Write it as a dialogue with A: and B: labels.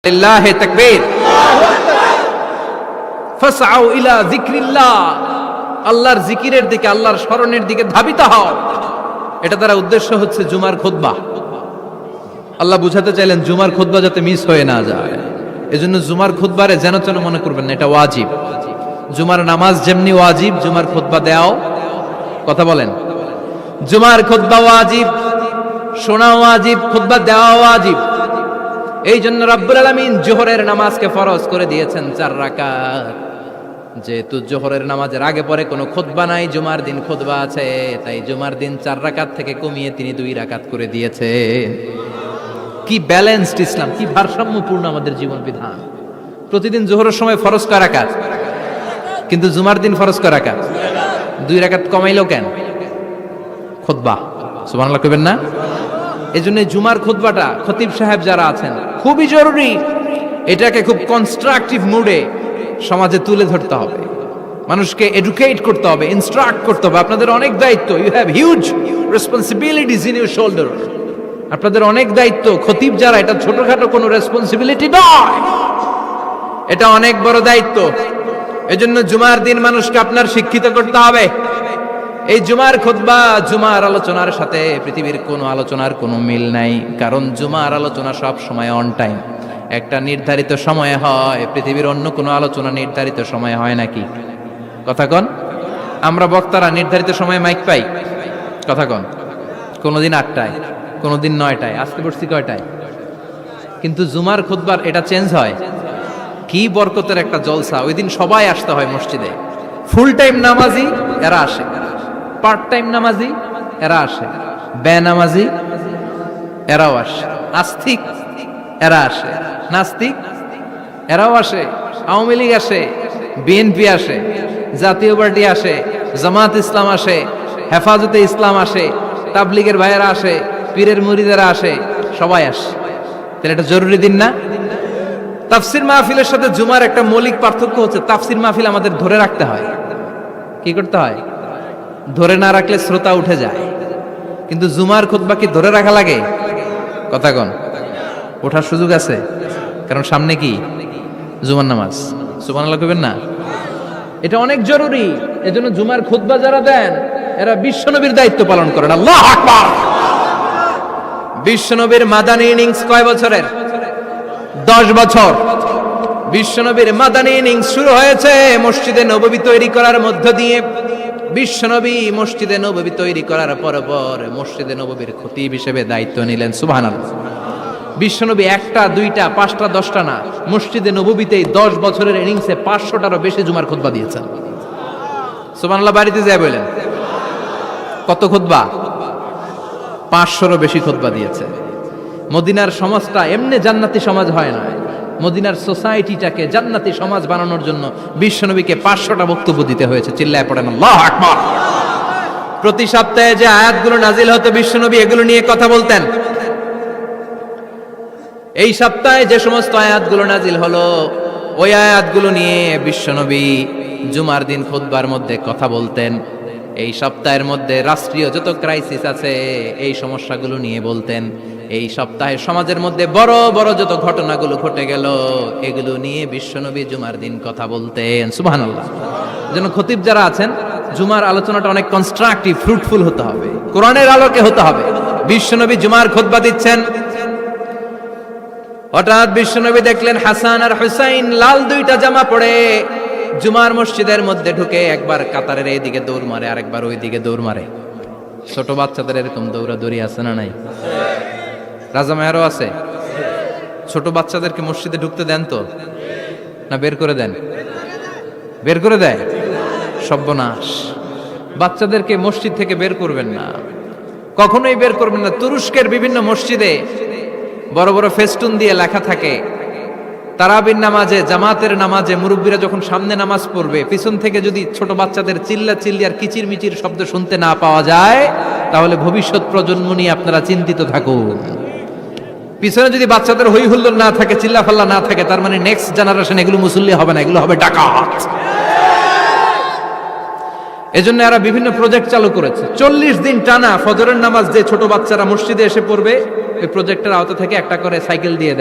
A: লিল্লাহি তাকবীর। ফাসআউ ইলা যিকরিল্লাহ, আল্লাহর জিকিরের দিকে, আল্লাহর স্মরণের দিকে ধাবিত হও। এটা তার উদ্দেশ্য হচ্ছে জুমার খুতবা। আল্লাহ বুঝাতে চাইলেন জুমার খুতবা যাতে মিস হয়ে না যায়, এজন্য জুমার খুতবারে যেন তেন মনে করবেন না, এটা ওয়াজিব। জুমার নামাজ যেমনি ওয়াজিব, জুমার খুতবা দেওয়াও, কথা বলেন, জুমার খুতবা ওয়াজিব, শোনা ওয়াজিব, খুতবা দেওয়া ওয়াজিব। এই জন্য রব্বুল আলামিন জোহরের নামাজকে ফরজ করে দিয়েছেন 4 রাকাত। যেহেতু জোহরের নামাজের আগে পরে কোনো খুতবা নাই, জুমার দিন খুতবা আছে, তাই জুমার দিন 4 রাকাত থেকে কমিয়ে তিনি 2 রাকাত করে দিয়েছেন। কি ব্যালেন্সড ইসলাম, কি ভারসাম্যপূর্ণ আমাদের জীবন বিধান। প্রতিদিন জোহরের সময় ফরজ কয় রাকাত, কিন্তু জুমার দিন ফরজ কয় রাকাত? 2 রাকাত কমাইলো কেন? খুতবা, সুবহানাল্লাহ কইবেন না? এজন্য জুমার খুতবাটা খতিব সাহেব যারা আছেন খুবই জরুরি। এটাকে খুব কনস্ট্রাকটিভ মুডে সমাজে তুলে ধরতে হবে, মানুষকে এডুকেট করতে হবে, ইনস্ট্রাক্ট করতে হবে। আপনাদের অনেক দায়িত্ব, you have huge responsibilities in your shoulder. আপনাদের অনেক দায়িত্ব। খতিব যারা, এটা ছোটখাটো কোনো রেসপন্সিবিলিটি নয়, এটা অনেক বড় দায়িত্ব। এজন্য জুমার দিন মানুষকে আপনার শিক্ষিত করতে হবে। এই জুমার খুতবা, জুমার আলোচনার সাথে পৃথিবীর কোনো আলোচনার কোনো মিল নাই, কারণ জুমার আলোচনা সব সময় অন টাইম, একটা নির্ধারিত সময়ে হয়। পৃথিবীর অন্য কোনো আলোচনা নির্ধারিত সময়ে হয় নাকি? কথা কন। আমরা বক্তারা নির্ধারিত সময়ে মাইক পাই, কথা কন। কোনোদিন 8টায়, কোনোদিন 9টায়, আজকে বসছি কয়টায়? কিন্তু জুমার খুতবার এটা চেঞ্জ হয়। কি বরকতের একটা জলসা! ওই দিন সবাই আসতে হয় মসজিদে। ফুল টাইম নামাজি এরা আসে, পার্ট টাইম নামাজি এরা আসে, বেনামাজি এরাও আসে, আস্তিক এরা আসে, নাস্তিক এরাও আসে, আওয়ামী লীগ আসে, বিএনপি আসে, জাতীয় পার্টি আসে, জামাত ইসলাম আসে, হেফাজতে ইসলাম আসে, তাবলিগের ভাইয়েরা আসে, পীরের মুরিদেরা আসে, সবাই আসে। তাহলে এটা জরুরি দিন না? তাফসির মাহফিলের সাথে জুমার একটা মৌলিক পার্থক্য হচ্ছে, তাফসির মাহফিল আমাদের ধরে রাখতে হয়। কি করতে হয়? ধরে না রাখলে শ্রোতা উঠে যায়। কিন্তু জুমার খুতবা কি ধরে রাখা লাগে? কথা কন। ওঠার সুযোগ আছে, কারণ সামনে কি? জুমার নামাজ। সুবহানাল্লাহ কইবেন না? এটা অনেক জরুরি। এজন্য জুমার খুতবা যারা দেন এরা বিশ্বনবীর দায়িত্ব পালন করেন। আল্লাহু আকবার। বিশ্বনবীর মাদানী ইনিংস কয় বছরের? 10 বছর। বিশ্বনবীর মাদানী ইনিংস শুরু হয়েছে মসজিদে নববী তৈরি করার মধ্য দিয়ে। বিশ্বনবী মসজিদে নববী তৈরি করার পর মসজিদে নববীর খতিব হিসেবে দায়িত্ব নিলেন। সুবহানাল্লাহ। বিশ্বনবী 1টা 2টা 5টা 10টা না, মসজিদে নববীতেই 10 বছরের ইনিংসে 500টারও বেশি জুমার খুতবা দিয়েছেন। সুবহানাল্লাহ। বাড়িতে যায় বলেন কত খুতবা? 500রও বেশি খুতবা দিয়েছে। মদিনার সমাজটা এমনি জান্নাতি সমাজ হয় না, মদিনার সোসাইটিটাকে জান্নাতি সমাজ বানানোর জন্য বিশ্বনবীকে 500টা বক্তব্য দিতে হয়েছে। চিল্লায় পড়েন আল্লাহু আকবার। প্রতি সপ্তাহে যে আয়াতগুলো নাজিল হতো বিশ্বনবী এগুলো নিয়ে কথা বলতেন। এই সপ্তাহে যে সমস্ত আয়াতগুলো নাজিল হলো ওই আয়াতগুলো নিয়ে বিশ্বনবী জুমার দিন খুতবার মধ্যে কথা বলতেন। এই সপ্তাহের মধ্যে রাষ্ট্রীয় যত ক্রাইসিস আছে এই সমস্যাগুলো নিয়ে বলতেন। এই সপ্তাহে সমাজের মধ্যে বড় বড় যত ঘটনাগুলো ঘটে গেল এগুলো নিয়ে বিশ্বনবী জুমার দিন কথা বলতেন। সুবহানাল্লাহ। যেন খতিব যারা আছেন জুমার আলোচনাটা অনেক কনস্ট্রাকটিভ, ফ্রুটফুল হতে হবে, কোরআনের আলোকে হতে হবে। বিশ্বনবী জুমার খুতবা দিচ্ছেন, হঠাৎ বিশ্বনবী দেখলেন হাসান আর হুসাইন লাল 2টা জামা পরে জুমার মসজিদের মধ্যে ঢুকে একবার কাতারের এইদিকে দৌড় মারে, আরেকবার ওইদিকে দৌড় মারে। ছোট বাচ্চাদের এরকম দৌড়াদৌড়ি আছে না নাই? রাজা মেহরও আছে। ছোট বাচ্চাদেরকে মসজিদে ঢুকতে দেন তো না বের করে দেন? বের করে দেয়। সর্বনাশ। বাচ্চাদেরকে মসজিদ থেকে বের করবেন না, কখনোই বের করবেন না। তুরস্কের বিভিন্ন মসজিদে বড় বড় ফেস্টুন দিয়ে লেখা থাকে তারাবির নামাজে, জামাতের নামাজে মুরব্বীরা যখন সামনে নামাজ পড়বে পিছন থেকে যদি ছোট বাচ্চাদের চিল্লা চিল্লি আর কিচির মিচির শব্দ শুনতে না পাওয়া যায় তাহলে ভবিষ্যৎ প্রজন্ম নিয়ে আপনারা চিন্তিত থাকুন। পিছনে যদি বাচ্চাদের হই হুল্লোড় না থাকে, চিল্লা ফাল্লা না থাকে, তার মানে নেক্সট জেনারেশন এগুলো মুসল্লি হবে না, এগুলো হবে ডাকাত। এজন্য এরা বিভিন্ন প্রজেক্ট চালু করেছে। 40 দিন টানা ফজরের নামাজ যে ছোট বাচ্চারা মসজিদে এসে পড়বে ওই প্রজেক্টের আওতা থেকে একটা করে সাইকেল দিয়ে দেয়।